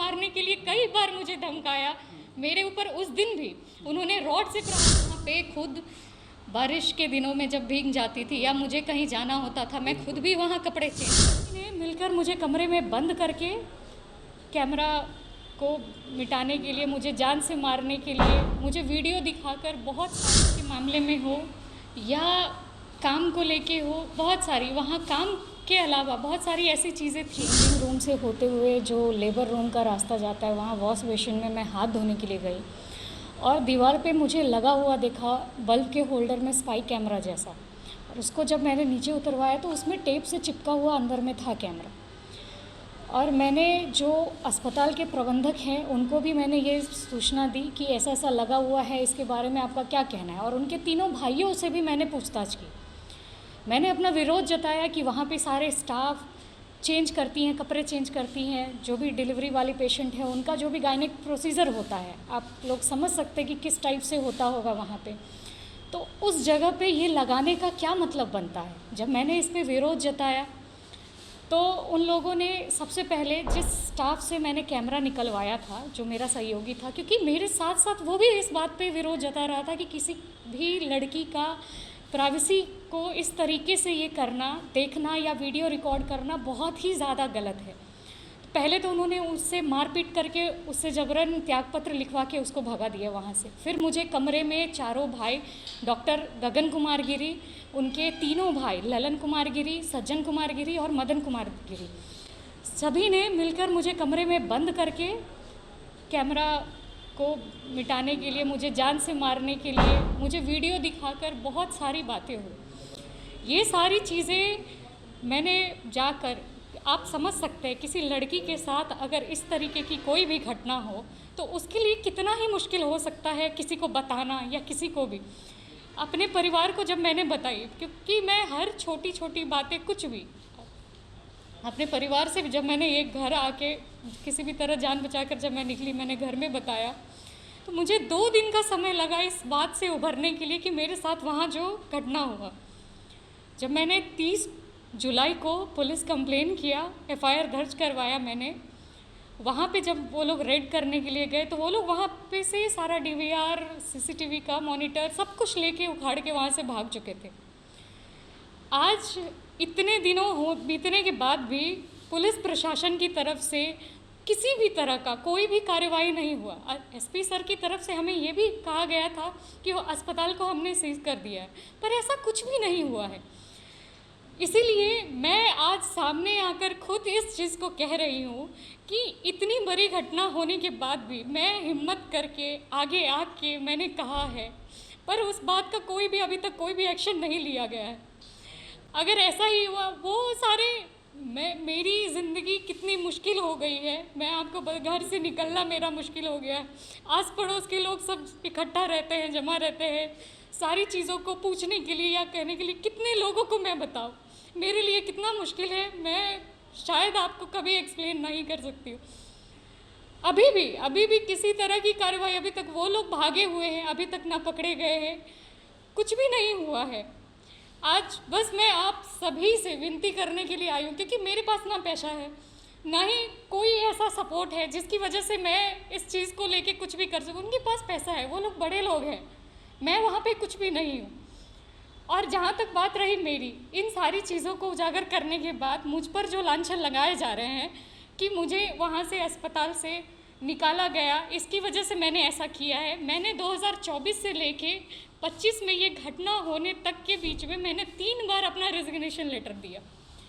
मारने के लिए कई बार मुझे धमकाया। मेरे ऊपर उस दिन भी उन्होंने रॉड से वहाँ पे खुद बारिश के दिनों में जब भीग जाती थी या मुझे कहीं जाना होता था, मैं खुद भी वहाँ कपड़े चेंज ने मिलकर मुझे कमरे में बंद करके कैमरा को मिटाने के लिए, मुझे जान से मारने के लिए, मुझे वीडियो दिखाकर बहुत सारे के मामले में हो या काम को लेके हो, बहुत सारी वहाँ काम के अलावा बहुत सारी ऐसी चीज़ें थी। लिविंग रूम से होते हुए जो लेबर रूम का रास्ता जाता है, वहाँ वॉश बेसिन में मैं हाथ धोने के लिए गई और दीवार पे मुझे लगा हुआ देखा बल्ब के होल्डर में स्पाई कैमरा जैसा, और उसको जब मैंने नीचे उतरवाया तो उसमें टेप से चिपका हुआ अंदर में था कैमरा। और मैंने जो अस्पताल के प्रबंधक हैं उनको भी मैंने ये सूचना दी कि ऐसा ऐसा लगा हुआ है, इसके बारे में आपका क्या कहना है। और उनके तीनों भाइयों से भी मैंने पूछताछ की। मैंने अपना विरोध जताया कि वहाँ पे सारे स्टाफ चेंज करती हैं, कपड़े चेंज करती हैं, जो भी डिलीवरी वाली पेशेंट है उनका जो भी गायनिक प्रोसीजर होता है, आप लोग समझ सकते हैं कि किस टाइप से होता होगा वहाँ पे। तो उस जगह पे ये लगाने का क्या मतलब बनता है। जब मैंने इस पर विरोध जताया तो उन लोगों ने सबसे पहले जिस स्टाफ से मैंने कैमरा निकलवाया था, जो मेरा सहयोगी था, क्योंकि मेरे साथ साथ वो भी इस बात पे विरोध जता रहा था कि किसी भी लड़की का प्राइवेसी को इस तरीके से ये करना, देखना या वीडियो रिकॉर्ड करना बहुत ही ज़्यादा गलत है। पहले तो उन्होंने उससे मारपीट करके उससे जबरन त्यागपत्र लिखवा के उसको भगा दिया वहाँ से। फिर मुझे कमरे में चारों भाई, डॉक्टर गगन कुमार गिरी, उनके तीनों भाई ललन कुमार गिरी, सज्जन कुमार गिरी और मदन कुमार गिरी, सभी ने मिलकर मुझे कमरे में बंद करके कैमरा को मिटाने के लिए, मुझे जान से मारने के लिए, मुझे वीडियो दिखाकर बहुत सारी बातें हुई। ये सारी चीज़ें मैंने जाकर, आप समझ सकते हैं किसी लड़की के साथ अगर इस तरीके की कोई भी घटना हो तो उसके लिए कितना ही मुश्किल हो सकता है किसी को बताना या किसी को भी। अपने परिवार को जब मैंने बताई, क्योंकि मैं हर छोटी छोटी बातें कुछ भी अपने परिवार से, जब मैंने एक घर आके किसी भी तरह जान बचाकर जब मैं निकली, मैंने घर में बताया, तो मुझे 2 दिन का समय लगा इस बात से उभरने के लिए कि मेरे साथ वहाँ जो घटना हुआ। जब मैंने 30 जुलाई को पुलिस कंप्लेन किया, एफआईआर दर्ज करवाया मैंने, वहाँ पे जब वो लोग रेड करने के लिए गए तो वो लोग वहाँ पे से सारा डीवीआर, सीसीटीवी का मॉनिटर सब कुछ लेके उखाड़ के वहाँ से भाग चुके थे। आज इतने दिनों हो बीतने के बाद भी पुलिस प्रशासन की तरफ से किसी भी तरह का कोई भी कार्रवाई नहीं हुआ। एसपी सर की तरफ से हमें ये भी कहा गया था कि वो अस्पताल को हमने सीज कर दिया है, पर ऐसा कुछ भी नहीं हुआ है। इसीलिए मैं आज सामने आकर खुद इस चीज़ को कह रही हूँ कि इतनी बड़ी घटना होने के बाद भी मैं हिम्मत करके आगे आके मैंने कहा है, पर उस बात का कोई भी अभी तक कोई भी एक्शन नहीं लिया गया है। अगर ऐसा ही हुआ, वो सारे मेरी ज़िंदगी कितनी मुश्किल हो गई है, मैं आपको घर से निकलना मेरा मुश्किल हो गया है। आस पड़ोस के लोग सब इकट्ठा रहते हैं, जमा रहते हैं सारी चीज़ों को पूछने के लिए या कहने के लिए। कितने लोगों को मैं बताऊँ, मेरे लिए कितना मुश्किल है, मैं शायद आपको कभी एक्सप्लेन नहीं कर सकती हूँ। अभी भी किसी तरह की कार्रवाई, अभी तक वो लोग भागे हुए हैं, अभी तक ना पकड़े गए हैं, कुछ भी नहीं हुआ है। आज बस मैं आप सभी से विनती करने के लिए आई हूँ, क्योंकि मेरे पास ना पैसा है, ना ही कोई ऐसा सपोर्ट है जिसकी वजह से मैं इस चीज़ को लेके कुछ भी कर सकूँ। उनके पास पैसा है, वो लोग बड़े लोग हैं, मैं वहाँ पे कुछ भी नहीं हूँ। और जहाँ तक बात रही मेरी, इन सारी चीज़ों को उजागर करने के बाद मुझ पर जो लांछन लगाए जा रहे हैं कि मुझे वहाँ से अस्पताल से निकाला गया, इसकी वजह से मैंने ऐसा किया है। मैंने 2024 से लेके 25 में ये घटना होने तक के बीच में मैंने 3 बार अपना रेजिग्नेशन लेटर दिया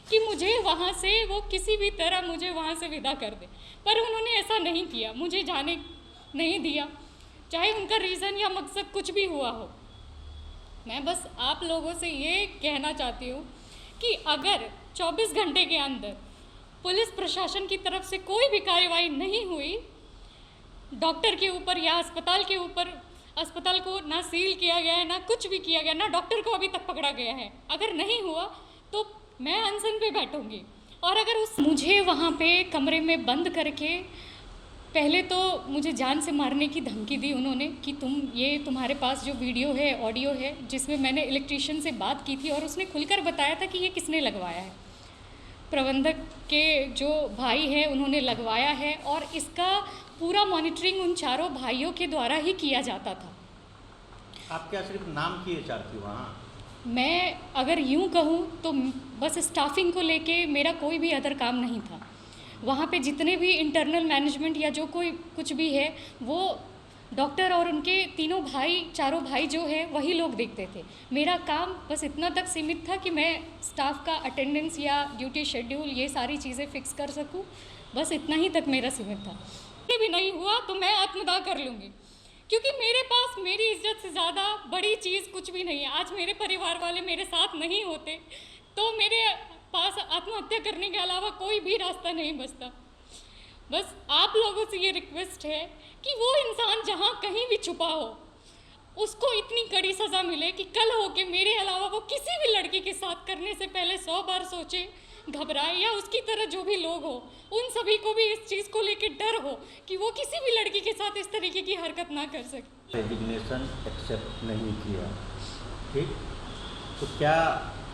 कि मुझे वहाँ से, वो किसी भी तरह मुझे वहाँ से विदा कर दे, पर उन्होंने ऐसा नहीं किया, मुझे जाने नहीं दिया, चाहे उनका रीज़न या मकसद कुछ भी हुआ हो। मैं बस आप लोगों से ये कहना चाहती हूँ कि अगर 24 घंटे के अंदर पुलिस प्रशासन की तरफ से कोई भी कार्रवाई नहीं हुई डॉक्टर के ऊपर या अस्पताल के ऊपर, अस्पताल को ना सील किया गया है, ना कुछ भी किया गया, ना डॉक्टर को अभी तक पकड़ा गया है, अगर नहीं हुआ तो मैं अनशन पे बैठूंगी। और अगर मुझे वहाँ पे कमरे में बंद करके पहले तो मुझे जान से मारने की धमकी दी उन्होंने कि तुम्हारे पास जो वीडियो है, ऑडियो है, जिसमें मैंने इलेक्ट्रीशियन से बात की थी और उसने खुलकर बताया था कि ये किसने लगवाया है, प्रबंधक के जो भाई हैं उन्होंने लगवाया है और इसका पूरा मॉनिटरिंग उन चारों भाइयों के द्वारा ही किया जाता था। आप क्या सिर्फ नाम की एचआर थी वहाँ? मैं अगर यूं कहूं तो बस स्टाफिंग को लेके मेरा कोई भी अदर काम नहीं था। वहाँ पे जितने भी इंटरनल मैनेजमेंट या जो कोई कुछ भी है वो डॉक्टर और उनके तीनों भाई चारों भाई जो है वही लोग देखते थे। मेरा काम बस इतना तक सीमित था कि मैं स्टाफ का अटेंडेंस या ड्यूटी शेड्यूल ये सारी चीज़ें फिक्स कर सकूं, बस इतना ही तक मेरा सीमित था। ये भी नहीं हुआ तो मैं आत्मदाह कर लूँगी, क्योंकि मेरे पास मेरी इज्जत से ज़्यादा बड़ी चीज़ कुछ भी नहीं है। आज मेरे परिवार वाले मेरे साथ नहीं होते तो मेरे पास आत्महत्या करने के अलावा कोई भी रास्ता नहीं बचता। बस आप लोगों से ये रिक्वेस्ट है कि वो इंसान जहाँ कहीं भी छुपा हो उसको इतनी कड़ी सज़ा मिले कि कल हो के मेरे अलावा वो किसी भी लड़की के साथ करने से पहले 100 बार सोचे, घबराए, या उसकी तरह जो भी लोग हो उन सभी को भी इस चीज़ को लेके डर हो कि वो किसी भी लड़की के साथ इस तरीके की हरकत ना कर सके। रेजिग्नेशन एक्सेप्ट नहीं किया, ठीक, तो क्या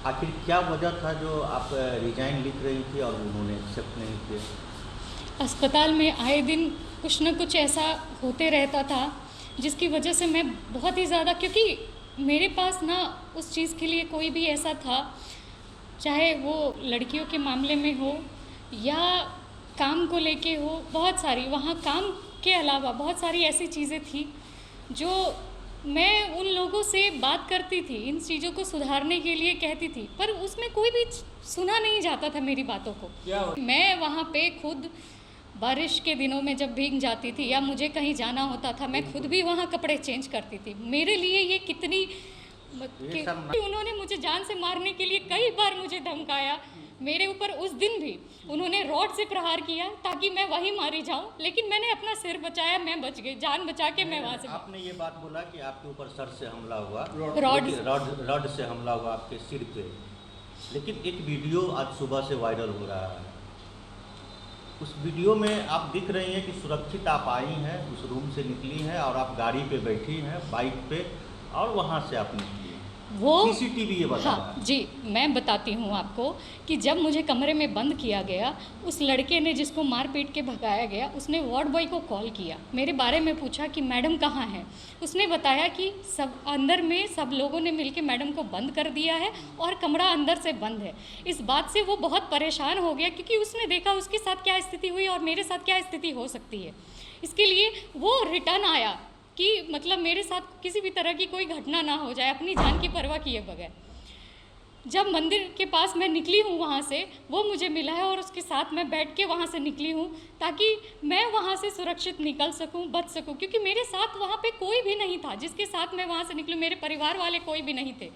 आखिर क्या वजह था जो आप रिजाइन लिख रही थी और उन्होंने एक्सेप्ट नहीं किया? अस्पताल में आए दिन कुछ न कुछ ऐसा होते रहता था जिसकी वजह से मैं बहुत ही ज़्यादा, क्योंकि मेरे पास ना उस चीज़ के लिए कोई भी ऐसा था, चाहे वो लड़कियों के मामले में हो या काम को लेके हो, बहुत सारी वहाँ काम के अलावा बहुत सारी ऐसी चीज़ें थी जो मैं उन लोगों से बात करती थी, इन चीज़ों को सुधारने के लिए कहती थी, पर उसमें कोई भी सुना नहीं जाता था मेरी बातों को। मैं वहाँ पे खुद बारिश के दिनों में जब भीग जाती थी या मुझे कहीं जाना होता था, मैं खुद भी वहाँ कपड़े चेंज करती थी। मेरे लिए ये कितनी उन्होंने मुझे जान से मारने के लिए कई बार मुझे धमकाया। मेरे ऊपर उस दिन भी उन्होंने रॉड से प्रहार किया ताकि मैं वहीं मारी जाऊं, लेकिन मैंने अपना सिर बचाया, मैं बच गई, जान बचा के मैं वहाँ से। आपने ये बात बोला कि आपके ऊपर सर से हमला हुआ, रॉड से हमला हुआ आपके सिर पे, लेकिन एक वीडियो आज सुबह से वायरल हो रहा है। उस वीडियो में आप दिख रही हैं कि सुरक्षित आप आई हैं, उस रूम से निकली हैं और आप गाड़ी पे बैठी हैं, बाइक पे, और वहाँ से आप निकली। वो सीसीटीवी ये बता रहा है। हाँ जी, मैं बताती हूँ आपको कि जब मुझे कमरे में बंद किया गया, उस लड़के ने जिसको मार पीट के भगाया गया, उसने वार्ड बॉय को कॉल किया, मेरे बारे में पूछा कि मैडम कहाँ हैं। उसने बताया कि सब अंदर में सब लोगों ने मिलकर मैडम को बंद कर दिया है और कमरा अंदर से बंद है। इस बात से वो बहुत परेशान हो गया क्योंकि उसने देखा उसके साथ क्या स्थिति हुई और मेरे साथ क्या स्थिति हो सकती है। इसके लिए वो रिटर्न आया कि मतलब मेरे साथ किसी भी तरह की कोई घटना ना हो जाए, अपनी जान की परवाह किए बगैर। जब मंदिर के पास मैं निकली हूँ वहाँ से, वो मुझे मिला है और उसके साथ मैं बैठ के वहाँ से निकली हूँ ताकि मैं वहाँ से सुरक्षित निकल सकूँ, बच सकूँ, क्योंकि मेरे साथ वहाँ पे कोई भी नहीं था जिसके साथ मैं वहाँ से निकलूँ। मेरे परिवार वाले कोई भी नहीं थे।